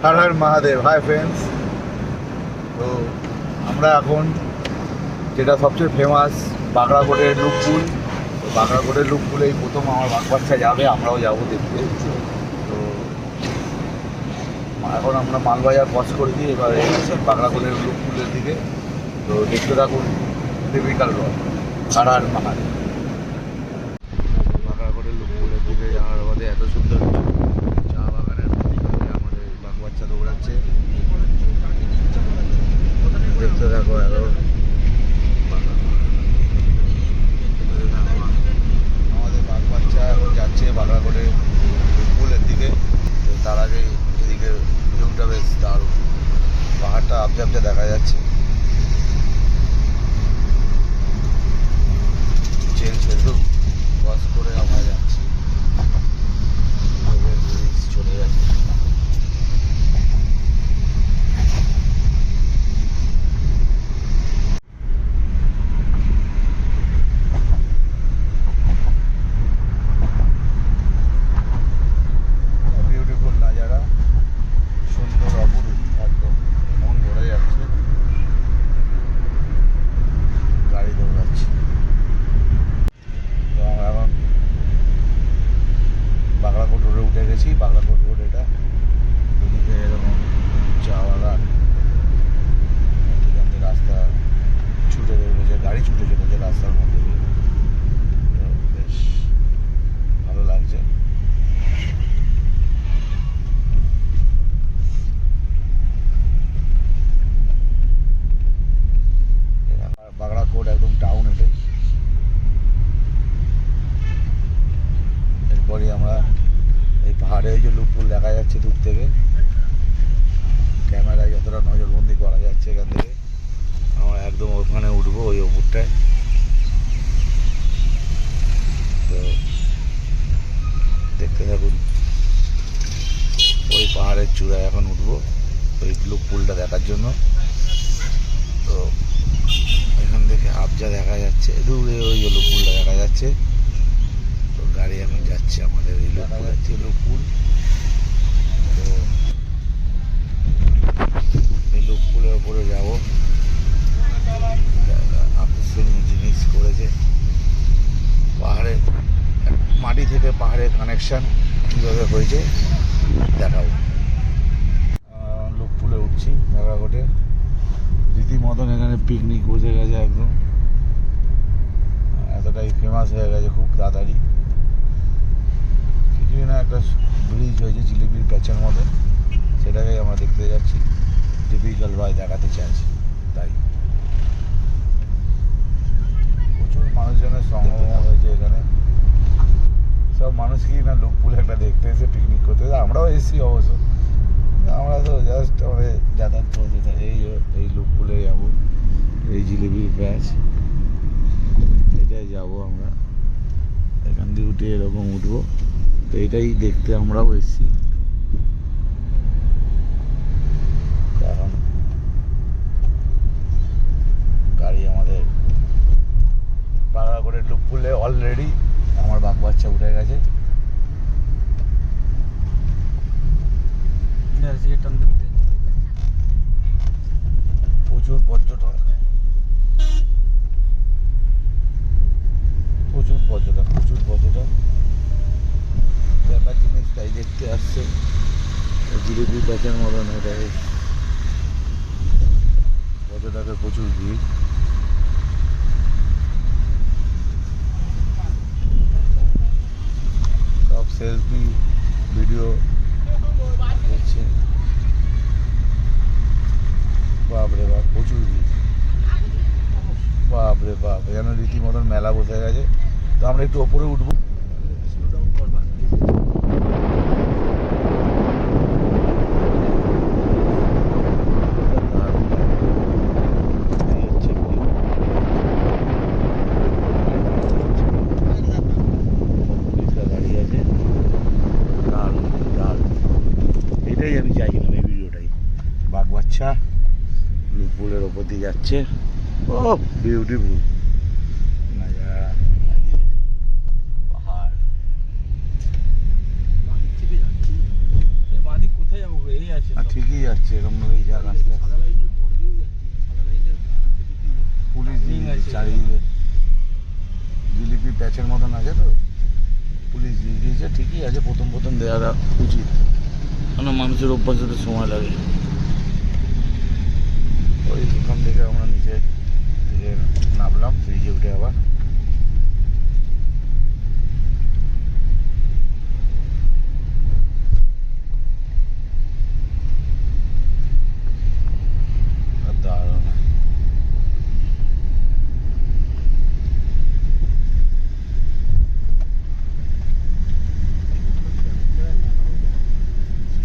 Har Har Mahadev. Hi friends, তো আমরা এখন যেটা সবচেয়ে ফেমাস বাগড়াকোটের লুকপুল, তো বাগড়াকোটের লুকপুলেই প্রথম আমার বাচ্চা যাবে, আমরাও যাবো দেখতে। তো এখন আমরা মালবাজার ক্রস করে দিয়ে এবারে বাগড়াকোটের লুকপুলের দিকে। তো দেখতে থাকুন টিপিক্যাল রথ। হর হর মহাদেব। বাগড়াকোটের লুকপুলের দিকে যাওয়ার বাদে এত সুন্দর চা বাগানের মধ্যে আমাদের বাচ্চা দৌড়াচ্ছে, দেখতে থাকো। আমাদের বাচ্চা এখন যাচ্ছে বাগড়াকোটের লুকপুলের দিকে। তো তার আগে এদিকে ভিউটা বেশ দারুণ, পাহাড়টা আবজা আবজা দেখা যাচ্ছে। চেন সেতু ক্রস করে আমরা যাচ্ছি, চলে যাচ্ছে। বিউটিফুল নাজারা, সুন্দর অপরূপ, একদম মন ভরে যাচ্ছে। গাড়ি দৌড়াচ্ছে। তো আমরা এখন বাগড়াকোট রোডে উঠে গেছি। বাগড়াকোট রোড এটা, দুদিকে এরকম চা বাগান, এখান থেকে রাস্তা ছুটে চলেছে, গাড়ি ছুটে চলেছে রাস্তার মধ্যে দিয়ে। বেশ ভালো লাগছে। বাগড়াকোট একদম টাউন এটাই। এরপরই আমরা এই পাহাড়ে ওই যে লুকপুল দেখা যাচ্ছে দূর থেকে, ক্যামেরায় যতটা নজরবন্দি করা যাচ্ছে এখান থেকে, আমরা একদম ওখানে উঠবো, ওই ওপরটায়। তো দেখতে থাকুন, ওই পাহাড়ের চূড়ায় এখন উঠবো ওই লুকপুলটা দেখার জন্য। তো এখান থেকে আবজা দেখা যাচ্ছে, দূরে ওই যে লুকপুলটা দেখা যাচ্ছে। তো গাড়ি এখন যাচ্ছে আমাদের এই দেখা যাচ্ছে লুকপুল। তো এই লুকপুলের ওপরে যাবো। আকর্ষণীয় জিনিস করেছে, পাহাড়ে মাটি থেকে পাহাড়ের কানেকশন কীভাবে হয়েছে দেখাবো। লুকপুলে উঠছি বাগড়াকোটে, রীতিমতন এখানে পিকনিক বসে গেছে একদম, এতটাই ফেমাস হয়ে গেছে খুব তাড়াতাড়ি। কিছুই না, একটা ব্রিজ হয়েছে জিলিপির প্যাচের মতো, সেটাকেই আমরা দেখতে যাচ্ছি। টিপিক্যাল ভাই দেখাতে চাইছি, তাই প্রচুর মানুষজনের সমাগম হয়েছে এখানে। সব মানুষকেই না লুকপুলে একটা দেখতে এসে পিকনিক করতে এসে, আমরাও এসেছি অবশ্য। আমরা তো জাস্ট আমাদের যাতায়াত করতে এই লুকপুলে যাবো, এই জিলিপির প্যাচ এটাই যাবো আমরা। এখান দিয়ে উঠে এরকম উঠবো, তো এটাই দেখতে আমরাও এসেছি। এখন গাড়ি আমাদের বাগড়াকোটের লুকপুলে অলরেডি আমার বাচ্চা উঠে গেছে। প্রচুর পর্যটক, দেখার জিনিস তাই দেখতে আসছে। জিলিপি প্যাচের মতন এটা, পর্যটকের প্রচুর ভিড়। সব সেলফি ভিডিও দেখছে। বাপরে বাপ, প্রচুর ভিড়, বাপরে বাপ, এখানে রীতিমতন মেলা বসে গেছে। তো আমরা একটু ওপরে উঠবো। এটাই আমি চাইছিলাম, এই ভিডিওটাই। বাচ্চা লুকপুলের ওপর দিয়ে যাচ্ছে, ও বিউটিফুল নাজারা, পাহাড়। কোথায় যাবো, এই আছে ঠিকই যাচ্ছে, এরকম ভাবেই যাক আস্তে আস্তে। পুলিশ দিয়ে দিয়েছে চারিদিকে, জিলিপি প্যাচের মতন আছে তো, পুলিশ দিয়ে দিয়েছে। ঠিকই আছে, প্রথম প্রথম দেওয়াটা উচিত, কারণ মানুষের অভ্যাস হতে সময় লাগে। ওই দোকান থেকে আমরা নিচে থেকে নামলাম, ব্রিজে উঠে আবার দারুণ।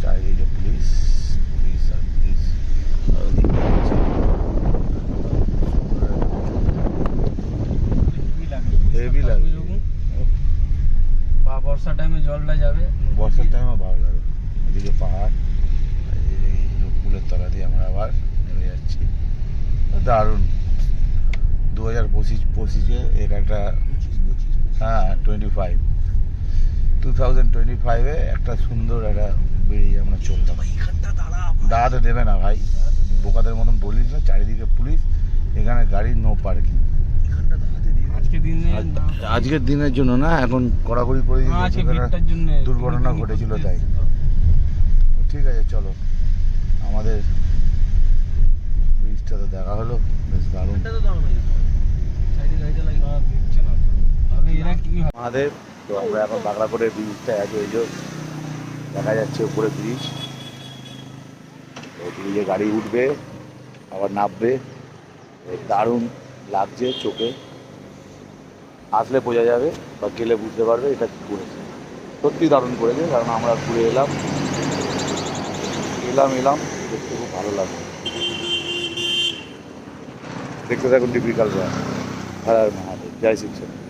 চারিদিকে পুলিশ পুলিশ আর পুলিশ, আর ওদিকে হচ্ছে হেভি লাগে। বা বর্ষা টাইমে জলটা যাবে, বর্ষার টাইমে ভালো লাগে, ওদিকে পাহাড়, এই পুলের তলা দিয়ে আমরা আবার নেমে যাচ্ছি। দারুণ। 2025-এ এর একটা, হ্যাঁ 2025-এ একটা সুন্দর একটা বেরিয়ে আমরা চললাম। দাঁড়াতে দেবে না ভাই, বোকাদের মতন বলিস না, চারিদিকে পুলিশ, এখানে গাড়ি নো পার্কিং। আজকের দিনের জন্য না, এখন কড়াকড়ি করে দিয়েছে, দুর্ঘটনা ঘটেছিল তাই। ঠিক আছে চলো, আমাদের ব্রিজটা তো দেখা হলো, বেশ দারুণ। আমাদের তো আমরা এখন বাগড়াকোটের ব্রিজটা আছি, ওই যে দেখা যাচ্ছে উপরে ব্রিজ, ব্রিজে গাড়ি উঠবে আবার নামবে, দারুণ লাগছে চোখে, আসলে বোঝা যাবে বা গেলে বুঝতে পারবে এটা কী করেছে। সত্যি দারুণ করেছে, কারণ আমরা ঘুরে এলাম দেখতে খুব ভালো লাগবে। দেখতে থাকুন টিপিক্যাল রায়, হর হর মহাদেব, জয় শিবচন্দ্র।